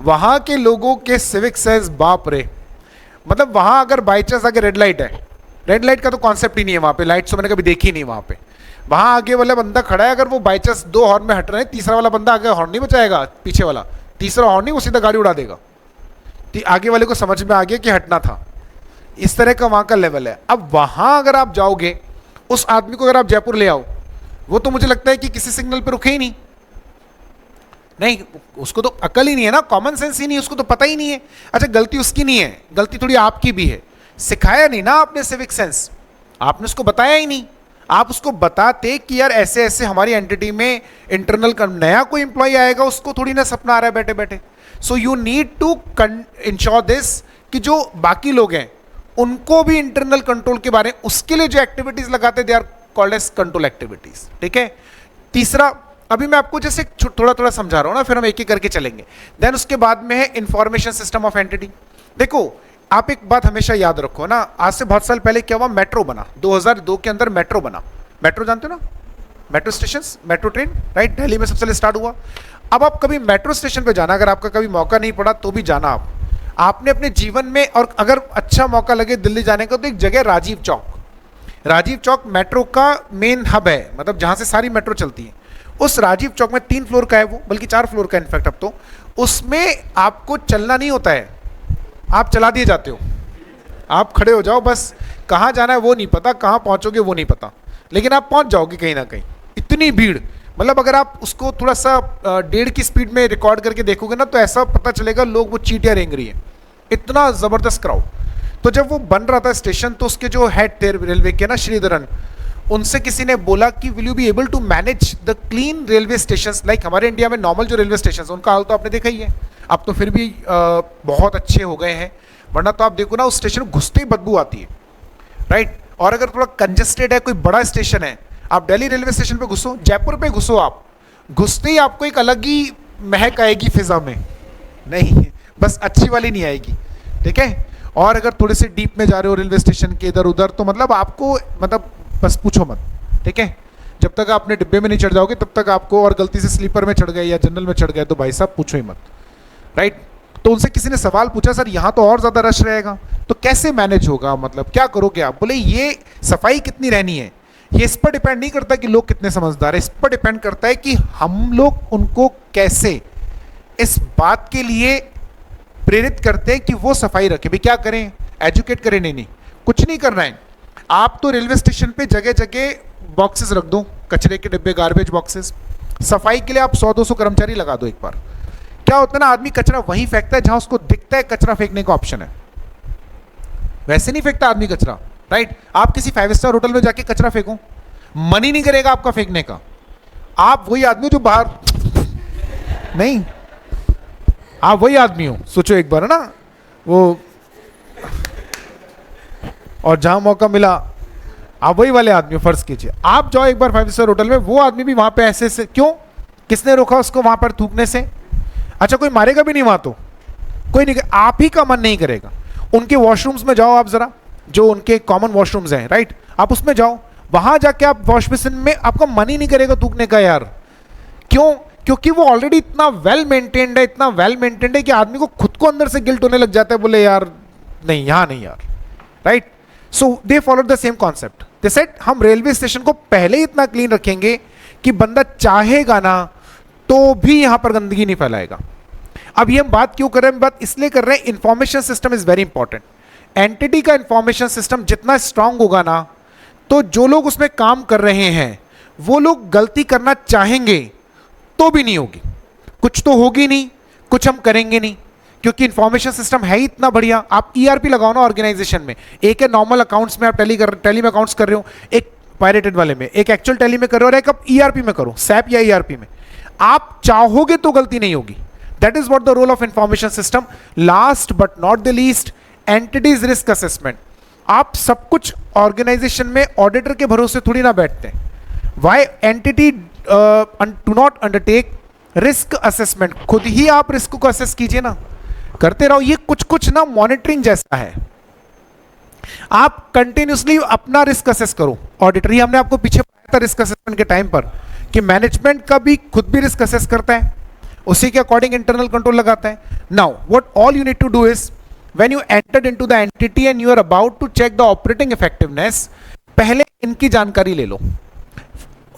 वहाँ के लोगों के सिविक सेंस बाप रे, मतलब वहाँ अगर बाई चांस आगे रेड लाइट है, रेड लाइट का तो कॉन्सेप्ट ही नहीं है वहाँ पे, लाइट तो मैंने कभी देखी नहीं वहाँ पे। वहाँ आगे वाला बंदा खड़ा है, अगर वो बाई चांस 2 हॉर्न में हट रहे हैं, तीसरा वाला बंदा आगे हॉर्न नहीं बचाएगा, पीछे वाला तीसरा हॉर्न नहीं, वो सीधा गाड़ी उड़ा देगा, आगे वाले को समझ में आ गया कि हटना था। इस तरह का वहाँ का लेवल है। अब वहाँ अगर आप जाओगे, उस आदमी को अगर आप जयपुर ले आओ, वो तो मुझे लगता है कि किसी सिग्नल पे रुके ही नहीं, उसको तो अकल ही नहीं है ना, कॉमन सेंस ही नहीं, उसको तो पता ही नहीं है। अच्छा, गलती उसकी नहीं है, गलती थोड़ी आपकी भी है, सिखाया नहीं ना आपने सिविक सेंस, आपने उसको बताया ही नहीं। आप उसको बताते कि यार ऐसे ऐसे हमारी एंटिटी में इंटरनल नया कोई इंप्लॉय आएगा, उसको थोड़ी ना सपना आ रहा है बैठे बैठे। So you need to ensure this कि जो बाकी लोग हैं उनको भी इंटरनल कंट्रोल के बारे में, उसके लिए जो एक्टिविटीज लगाते they are called as control activities, ठीक है? तीसरा, अभी मैं आपको जैसे थोड़ा थोड़ा समझा रहा हूं ना, फिर हम एक एक करके चलेंगे। देन उसके बाद में है इंफॉर्मेशन सिस्टम ऑफ एंटिटी। देखो, आप एक बात हमेशा याद रखो ना, आज से बहुत साल पहले क्या हुआ, मेट्रो बना, 2002 के अंदर मेट्रो बना। मेट्रो जानते हो ना, metro station, metro train, right? Delhi में सबसे पहले स्टार्ट हुआ। अब आप कभी मेट्रो स्टेशन पे जाना, अगर आपका कभी मौका नहीं पड़ा तो भी जाना आपने अपने जीवन में, और अगर अच्छा मौका लगे दिल्ली जाने का, तो एक जगह राजीव चौक, राजीव चौक मेट्रो का मेन हब है, मतलब जहां से सारी मेट्रो चलती है। उस राजीव चौक में 3 फ्लोर का है वो, बल्कि 4 फ्लोर का इनफैक्ट अब तो। उसमें आपको चलना नहीं होता है, आप चला दिए जाते हो, आप खड़े हो जाओ, बस कहाँ जाना है वो नहीं पता, कहाँ पहुंचोगे वो नहीं पता, लेकिन आप पहुंच जाओगे कहीं ना कहीं। इतनी भीड़, मतलब अगर आप उसको थोड़ा सा 1.5 की स्पीड में रिकॉर्ड करके देखोगे ना, तो ऐसा पता चलेगा लोग वो चींटियां रेंग रही है, इतना जबरदस्त क्राउड। तो जब वो बन रहा था स्टेशन, तो उसके जो हेड थे रेलवे के ना, श्रीधरन, उनसे किसी ने बोला कि will you be able to manage the clean railway stations, like हमारे इंडिया में नॉर्मल जो रेलवे स्टेशन, उनका हाल तो आपने देखा ही है, अब तो फिर भी बहुत अच्छे हो गए हैं, वरना तो आप देखो ना, उस स्टेशन घुसते ही बदबू आती है, राइट? और अगर थोड़ा कंजेस्टेड है, कोई बड़ा स्टेशन है, आप दिल्ली रेलवे स्टेशन पे घुसो, जयपुर पे घुसो, आप घुसते ही आपको एक अलग ही महक आएगी फिजा में, नहीं बस अच्छी वाली नहीं आएगी, ठीक है? और अगर थोड़े से डीप में जा रहे हो रेलवे स्टेशन के इधर उधर, तो मतलब आपको, मतलब बस पूछो मत, ठीक है, जब तक आपने डिब्बे में नहीं चढ़ जाओगे तब तक आपको, और गलती से स्लीपर में चढ़ गए या जनरल में चढ़ गए तो भाई साहब पूछो ही मत, राइट। तो उनसे किसी ने सवाल पूछा, सर यहाँ तो और ज़्यादा रश रहेगा, तो कैसे मैनेज होगा, मतलब क्या करोगे आप? बोले ये सफाई कितनी रहनी है, ये इस पर डिपेंड नहीं करता कि लोग कितने समझदार हैं, इस पर डिपेंड करता है कि हम लोग उनको कैसे इस बात के लिए प्रेरित करते हैं कि वो सफाई रखे। भी क्या करें, एजुकेट करें? नहीं नहीं, कुछ नहीं करना है। आप तो रेलवे स्टेशन पे जगह जगह बॉक्सेस रख दो, कचरे के डिब्बे, गार्बेज बॉक्सेस। सफाई के लिए आप 100-200 कर्मचारी लगा दो एक बार। क्या होता है ना, आदमी कचरा वहीं फेंकता है जहां उसको दिखता है कचरा फेंकने का ऑप्शन है, वैसे नहीं फेंकता आदमी कचरा, राइट। आप किसी 5 स्टार होटल में जाके कचरा फेंको, मन ही नहीं करेगा आपका फेंकने का। आप वही आदमी जो बाहर नहीं, आप वही आदमी हो, सोचो एक बार, है ना वो, और जहां मौका मिला आप वही वाले आदमी हो। फर्ज कीजिए आप जाओ एक बार 5 स्टार होटल में, वो आदमी भी वहां पे ऐसे से, क्यों, किसने रोका उसको वहां पर थूकने से? अच्छा कोई मारेगा भी नहीं वहां, तो कोई नहीं, आप ही का मन नहीं करेगा। उनके वॉशरूम्स में जाओ आप जरा, जो उनके कॉमन वॉशरूम्स हैं, राइट, आप उसमें जाओ, वहां जाके आप वॉश बेसिन में, आपका मन ही नहीं करेगा थूकने का यार। क्यों? क्योंकि वो ऑलरेडी इतना वेल मेंटेन्ड है, इतना वेल मेंटेन्ड है कि आदमी को खुद को अंदर से गिल्ट होने लग जाता है, बोले यार नहीं, यहां नहीं यार, right. So they follow the same concept. They said हम रेलवे स्टेशन को पहले ही इतना क्लीन रखेंगे कि बंदा चाहेगा ना तो भी यहां पर गंदगी नहीं फैलाएगा। अब ये हम बात क्यों कर रहे हैं? बात इसलिए कर रहे हैं, information system is very important. Entity का इंफॉर्मेशन सिस्टम जितना स्ट्रांग होगा ना, तो जो लोग उसमें काम कर रहे हैं वो लोग गलती करना चाहेंगे तो भी नहीं होगी, कुछ तो होगी नहीं, कुछ हम करेंगे नहीं, क्योंकि इंफॉर्मेशन सिस्टम है ही इतना बढ़िया। आप ईआरपी लगाओ ना ऑर्गेनाइजेशन में, एक है नॉर्मल अकाउंट्स में आप टैली में अकाउंट्स कर रहे हो, एक पायरेटेड वाले में, एक एक्चुअल टैली में कर रहे हो, और एक आप ईआरपी में करो, सैप या ईआरपी में। आप चाहोगे तो गलती नहीं होगी। That is what the role of information system. Last but not the least, entities risk assessment. आप सब कुछ ऑर्गेनाइजेशन में ऑडिटर के भरोसे थोड़ी ना बैठते हैं। Why entity do not undertake risk assessment? खुद ही आप रिस्क को असेस कीजिए ना, करते रहो। ये कुछ कुछ ना मॉनिटरिंग जैसा है, आप कंटिन्यूसली अपना रिस्क असेस करो। ऑडिटर, हमने आपको पीछे बताया था रिस्क असेसमेंट के टाइम पर कि मैनेजमेंट का भी खुद भी रिस्क असेस करता है, उसी के अकॉर्डिंग इंटरनल कंट्रोल लगाता है। Now what all you need to do is, when you entered into the entity and you are about to check the operating effectiveness, पहले इनकी जानकारी ले लो।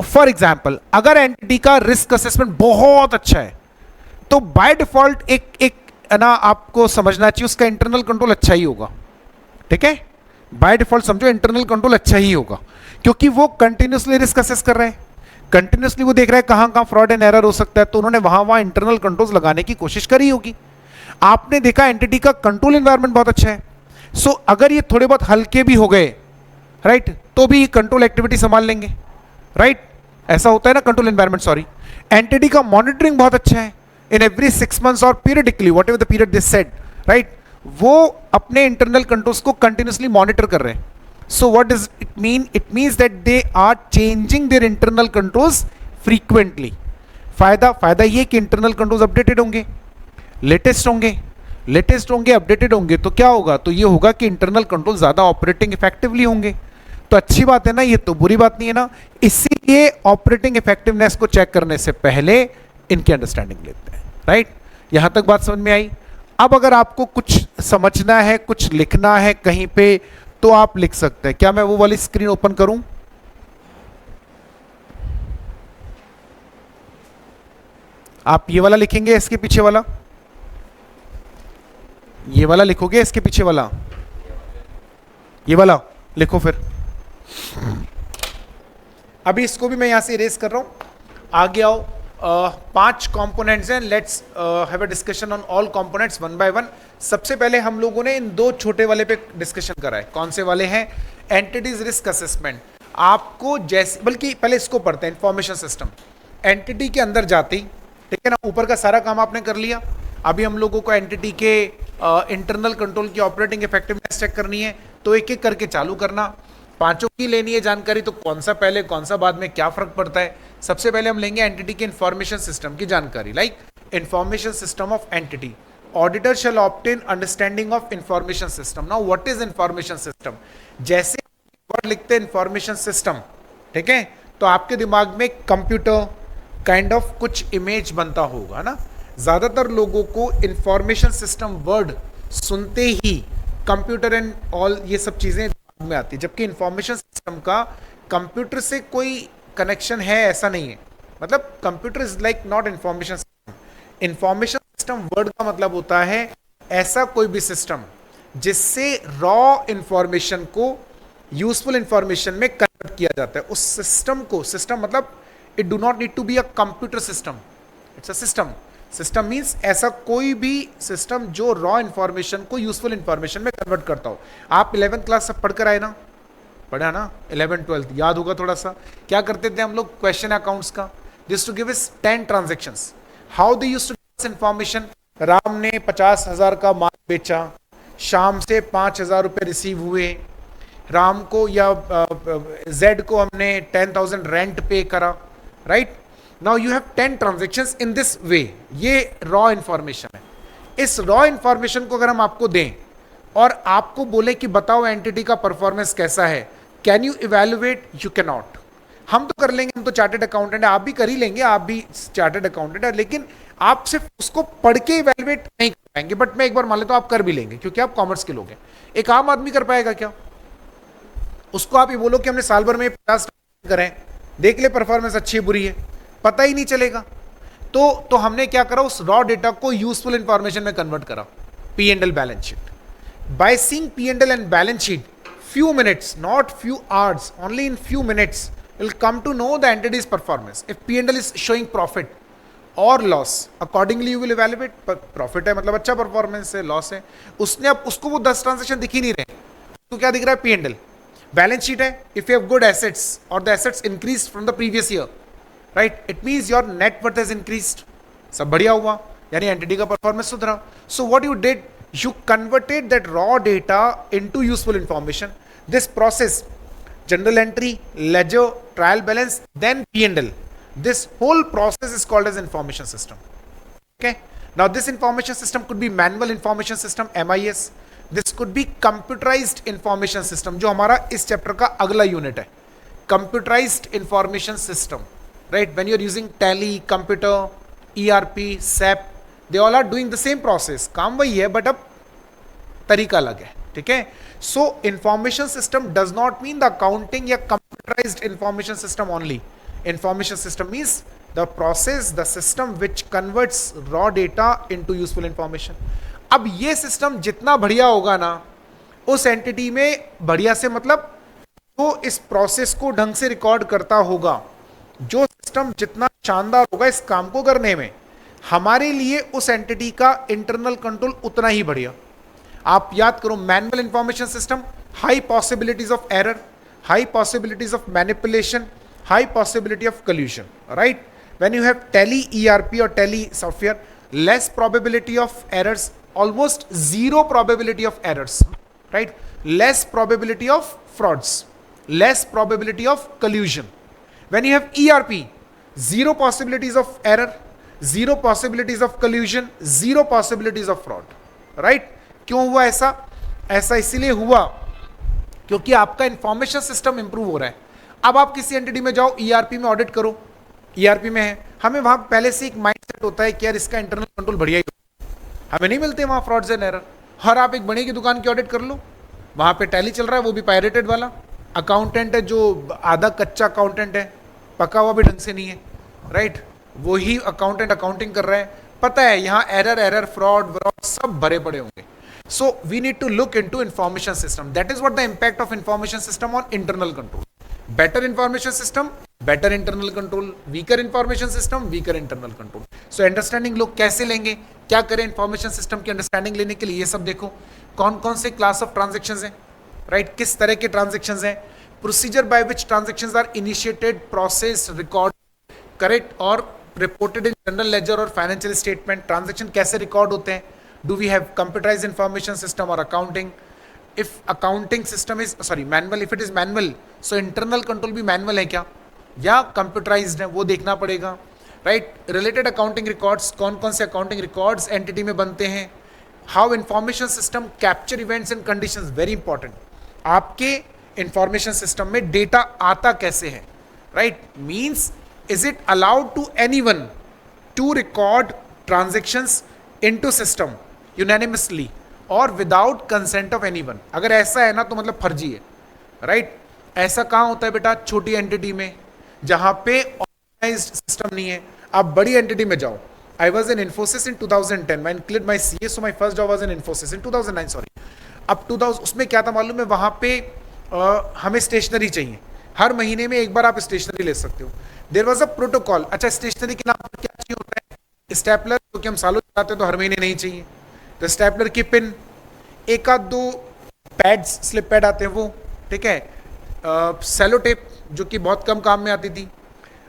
फॉर एग्जाम्पल, अगर एंटिटी का रिस्क असेसमेंट बहुत अच्छा है तो बाय डिफॉल्ट एक ना आपको समझना चाहिए उसका इंटरनल कंट्रोल अच्छा ही होगा, ठीक है। बाय डिफॉल्ट समझो इंटरनल कंट्रोल अच्छा ही होगा, क्योंकि वो कंटिन्यूसली रिस्क असेस कर रहे हैं, कंटिन्यूसली वो देख रहा है कहां कहां फ्रॉड एंड एरर हो सकता है, तो उन्होंने वहां वहां इंटरनल कंट्रोल्स लगाने की कोशिश करी होगी। आपने देखा एंटिटी का कंट्रोल एनवायरनमेंट बहुत अच्छा है, सो अगर ये थोड़े बहुत हल्के भी हो गए, राइट, तो भी कंट्रोल एक्टिविटी संभाल लेंगे, राइट। ऐसा होता है ना कंट्रोल एनवायरनमेंट, सॉरी। एंटिटी का मॉनिटरिंग बहुत अच्छा है, इन एवरी 6 months और periodically whatever the period this said, right, वो अपने इंटरनल कंट्रोल्स को कंटिन्यूसली मॉनिटर कर रहे हैं। So what does it mean? It means that they are changing their internal controls frequently. फायदा ये कि इंटरनल कंट्रोल्स अपडेटेड होंगे, लेटेस्ट होंगे, अपडेटेड होंगे, तो क्या होगा? तो ये होगा कि इंटरनल कंट्रोल ज्यादा ऑपरेटिंग इफेक्टिवली होंगे। तो अच्छी बात है ना, ये तो बुरी बात नहीं है ना। इसीलिए ऑपरेटिंग इफेक्टिवनेस को चेक करने से पहले इनकी अंडरस्टैंडिंग लेते हैं, राइट। यहां तक बात समझ में आई? अब अगर आपको कुछ समझना है, कुछ लिखना है कहीं पे, तो आप लिख सकते हैं। क्या मैं वो वाली स्क्रीन ओपन करूं? आप ये वाला लिखेंगे, इसके पीछे वाला, ये वाला लिखोगे, इसके पीछे वाला, ये वाला लिखो फिर। अभी इसको भी मैं यहां से इरेज कर रहा हूं, आगे आओ। 5 कंपोनेंट्स हैं, let's have a discussion on all components one by one. सबसे पहले हम लोगों ने इन 2 छोटे वाले पे डिस्कशन करा है। कौन से वाले हैं? Entities risk assessment. आपको जैसे, बल्कि पहले इसको पढ़ते हैं, इंफॉर्मेशन सिस्टम। एंटिटी के अंदर जाती, ठीक है ना, ऊपर का सारा काम आपने कर लिया। अभी हम लोगों को एंटिटी के इंटरनल कंट्रोल की ऑपरेटिंग इफेक्टिवनेस चेक करनी है, तो एक एक करके चालू करना। 5 की लेनी है जानकारी, तो कौन सा पहले कौन सा बाद में, क्या फर्क पड़ता है? सबसे पहले हम लेंगे एंटिटी के इंफॉर्मेशन सिस्टम की जानकारी, like information system of entity. Auditor shall obtain understanding of information system. Now what is information system? जैसे वर्ड लिखते हैं इंफॉर्मेशन सिस्टम, ठीक है, तो आपके दिमाग में कंप्यूटर काइंड ऑफ कुछ इमेज बनता होगा ना। ज्यादातर लोगों को इंफॉर्मेशन सिस्टम वर्ड सुनते ही कंप्यूटर एंड ऑल ये सब चीजें दिमाग में आती है, जबकि इंफॉर्मेशन सिस्टम का कंप्यूटर से कोई कनेक्शन है ऐसा नहीं है। मतलब computer is like not information system. Information system word का मतलब होता है ऐसा कोई भी सिस्टम जिससे रॉ इंफॉर्मेशन को यूजफुल इंफॉर्मेशन में कन्वर्ट किया जाता है। उस सिस्टम को, सिस्टम मतलब it do not need to be a computer system, it's a system. System means ऐसा कोई भी सिस्टम जो रॉ इंफॉर्मेशन को यूजफुल इंफॉर्मेशन में कन्वर्ट करता हो। आप 11th क्लास सब पढ़कर आए ना, पढ़ा ना, 11th 12th याद होगा थोड़ा सा। क्या करते थे हम लोग क्वेश्चन अकाउंट्स का, this to give is 10 transactions, how they used to give information. Ram ने 50,000 का माल बेचा, शाम से 5,000 रुपए रिसीव हुए, राम को या जेड को हमने 10,000 रेंट पे करा, right. Now you have 10 transactions in this way, ये रॉ इंफॉर्मेशन है। इस रॉ इंफॉर्मेशन को अगर हम आपको दें और आपको बोले कि बताओ एंटिटी का परफॉर्मेंस कैसा है, can you evaluate, you can not. हम तो कर लेंगे, हम तो चार्टेड अकाउंटेंट है, आप भी कर ही लेंगे, आप भी चार्टेड अकाउंटेंट है, लेकिन आप सिर्फ उसको पढ़ के इवेल्युएट नहीं कर पाएंगे। बट मैं एक बार मान लेता हूं आप कर भी लेंगे क्योंकि आप कॉमर्स के लोग हैं। एक आम आदमी कर पाएगा क्या? उसको आप ये बोलो कि हमने साल भर में 50 करें, देख ले परफॉर्मेंस अच्छी है बुरी है, पता ही नहीं चलेगा। तो हमने क्या करा, उस रॉ डेटा को यूजफुल इंफॉर्मेशन में कन्वर्ट करा, P and L balance sheet. By seeing P and L and balance sheet, few minutes, not few hours, only in few minutes you'll come to know the entity's performance. If P&L is showing profit or loss, accordingly you will evaluate. Profit है मतलब अच्छा परफॉर्मेंस है, लॉस है उसने, अब उसको वो 10 ट्रांजेक्शन दिख ही नहीं रहे, तो क्या दिख रहा है? P&L। बैलेंस शीट है, if you have good assets और the assets increase from the previous year, right, it means your net worth has increased, सब बढ़िया हुआ, यानी एंटिटी का परफॉर्मेंस सुधरा। So what you did, you converted that raw data into useful information. This process, general entry, ledger, trial balance, then P&L, this whole process is called as information system. Okay, now this information system could be manual information system, MIS. This could be computerized information system, जो हमारा इस चैप्टर का अगला यूनिट है, computerized information system, right? When you're using tally, computer, ERP, SAP, they all are doing the same process, काम वही है बट अब तरीका अलग है, ठीक है। So information system does not mean the accounting या computerised information system only. Information system means the process, the system which converts raw data into useful information. अब ये सिस्टम जितना बढ़िया होगा ना, उस एंटिटी में बढ़िया से मतलब तो इस प्रोसेस को ढंग से रिकॉर्ड करता होगा, जो सिस्टम जितना शानदार होगा इस काम को करने में, हमारे लिए उस एंटिटी का इंटरनल कंट्रोल उतना ही बढ़िया। आप याद करो, manual information system, high possibilities of error, high possibilities of manipulation, high possibility of collusion, right. When you have Tally ERP और Tally software, less probability of errors, almost zero probability of errors, right, less probability of frauds, less probability of collusion. When you have ERP, zero possibilities of error, zero possibilities of collusion, zero possibilities of fraud, right. क्यों हुआ ऐसा? ऐसा इसीलिए हुआ क्योंकि आपका इंफॉर्मेशन सिस्टम इंप्रूव हो रहा है। अब आप किसी एंटिटी में जाओ, ईआरपी में ऑडिट करो, ईआरपी में है, हमें वहां पहले से एक माइंडसेट होता है कि यार इसका इंटरनल कंट्रोल बढ़िया ही, हमें नहीं मिलते वहां फ्रॉड्स एंड एरर। हर आप एक बड़ी की दुकान की ऑडिट कर लो, वहां पे टैली चल रहा है, वो भी पायरेटेड वाला, अकाउंटेंट है जो आधा कच्चा अकाउंटेंट है, पका हुआ भी ढंग से नहीं है, राइट, वही अकाउंटेंट अकाउंटिंग कर रहा है, पता है यहाँ एरर फ्रॉड सब भरे पड़े होंगे। So we need to look into information system. That is what the impact of information system on internal control. Better information system, better internal control. Weaker information system, weaker internal control. So understanding लोग कैसे लेंगे, क्या करें information system की understanding लेने के लिए, ये सब देखो। कौन कौन से class of transactions हैं, right? किस तरह के transactions हैं, procedure by which transactions are initiated, process, record, correct और reported in general ledger और financial statement. Transaction कैसे record होते हैं? Do we have computerized information system or accounting? If accounting system is manual, if it is manual, so internal control भी manual है क्या या computerized है, वो देखना पड़ेगा, right? Related accounting records, कौन कौन से accounting records entity में बनते हैं, how information system capture events and conditions, very important. आपके information system में data आता कैसे है, right? Means is it allowed to anyone to record transactions into system unanimously or without consent of anyone? अगर ऐसा है ना तो मतलब फर्जी है, right? ऐसा कहाँ होता है बेटा? छोटी एंटिटी में जहां पे ऑर्गेनाइज्ड सिस्टम नहीं है। आप बड़ी एंटिटी में जाओ। I was in Infosys in 2010. I cleared my CA, so my first job was in Infosys in 2009. Sorry. अब 2000 उसमें क्या था मालूम है? वहां पे हमें स्टेशनरी चाहिए, हर महीने में एक बार आप स्टेशनरी ले सकते हो। There was a protocol. अच्छा, स्टेशनरी के नाम पर क्या चाहिए होता है? स्टेपलर, क्योंकि हम सालों चलाते हैं तो हर महीने नहीं चाहिए, तो स्टेपलर की पिन, एक आध दो पैड्स, स्लिप पैड आते हैं वो, ठीक है, सेलो टेप जो कि बहुत कम काम में आती थी,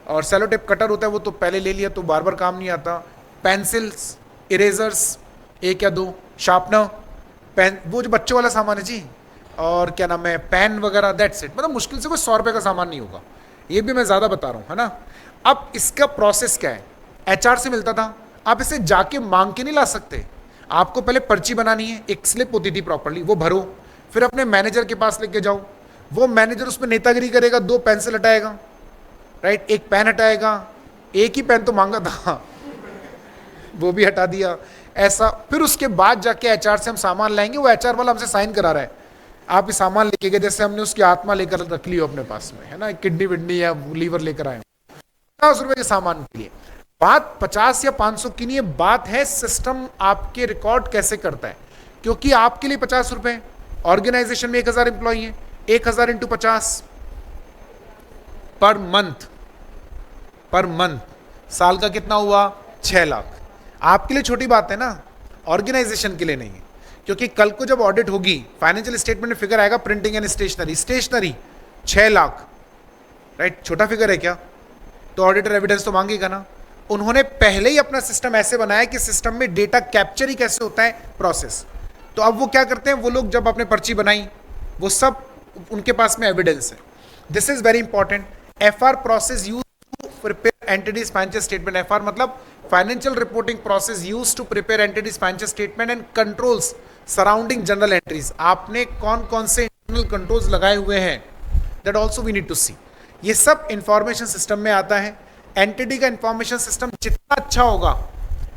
और सेलो टेप कटर होता है वो तो पहले ले लिया तो बार बार काम नहीं आता, पेंसिल्स, इरेजर्स एक या दो, शार्पनर, पेन, वो जो बच्चों वाला सामान है जी, और क्या नाम है, पेन वगैरह, दैट्स इट। मतलब मुश्किल से कोई 100 रुपये का सामान नहीं होगा, ये भी मैं ज़्यादा बता रहा हूँ, है ना। अब इसका प्रोसेस क्या है? HR से मिलता था, आप इसे जाके मांग के नहीं ला सकते। आपको पहले पर्ची बनानी है, एक स्लिप होती थी प्रॉपरली, वो भरो, फिर अपने मैनेजर के पास लेके जाओ, वो मैनेजर उसमें नेतागिरी करेगा, 2 पेंसिल हटाएगा, राइट, एक पेन हटाएगा, एक ही पेन तो मांगा था वो भी हटा दिया, ऐसा। फिर उसके बाद जाके HR से हम सामान लाएंगे, वो HR वाला हमसे साइन करा रहा है, आप ये सामान लेके गए, जैसे हमने उसकी आत्मा लेकर रख ली हो अपने पास में, है ना, किडनी विडनी या लीवर लेकर आए 50 रुपए के सामान के लिए। बात 50 या 500 की नहीं है, बात है सिस्टम आपके रिकॉर्ड कैसे करता है, क्योंकि आपके लिए 50 रुपए, ऑर्गेनाइजेशन में 1000 एम्प्लॉई है, 1000 इंटू 50 पर मंथ, साल का कितना हुआ? 6 लाख। आपके लिए छोटी बात है ना, ऑर्गेनाइजेशन के लिए नहीं है, क्योंकि कल को जब ऑडिट होगी, फाइनेंशियल स्टेटमेंट में फिगर आएगा, printing and stationery 6 lakh, right, छोटा फिगर है क्या? तो ऑडिटर एविडेंस तो मांगेगा ना। उन्होंने पहले ही अपना सिस्टम ऐसे बनाया कि सिस्टम में डेटा कैप्चर ही कैसे होता है, प्रोसेस। तो अब वो क्या करते हैं, वो लोग जब आपने पर्ची बनाई, वो सब उनके पास में एविडेंस है। This is very important. FR process use to prepare entities financial statement. FR मतलब financial reporting process use to prepare entities financial statement and controls surrounding journal entries. आपने कौन कौन से इंटरनल कंट्रोल्स लगाए हुए हैं, that also we need to see. ये सब इंफॉर्मेशन सिस्टम में आता है। एंटिटी का इंफॉर्मेशन सिस्टम जितना अच्छा होगा,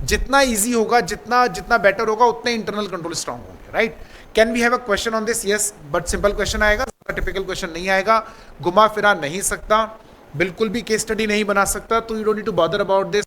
जितना इजी होगा, जितना बेटर होगा, उतने इंटरनल कंट्रोल स्ट्रांग होंगे, right. Can we have a question on this? Yes, but simple question आएगा, टिपिकल क्वेश्चन नहीं आएगा, घुमा फिरा नहीं सकता, बिल्कुल भी केस स्टडी नहीं बना सकता, तो you don't need to bother about this.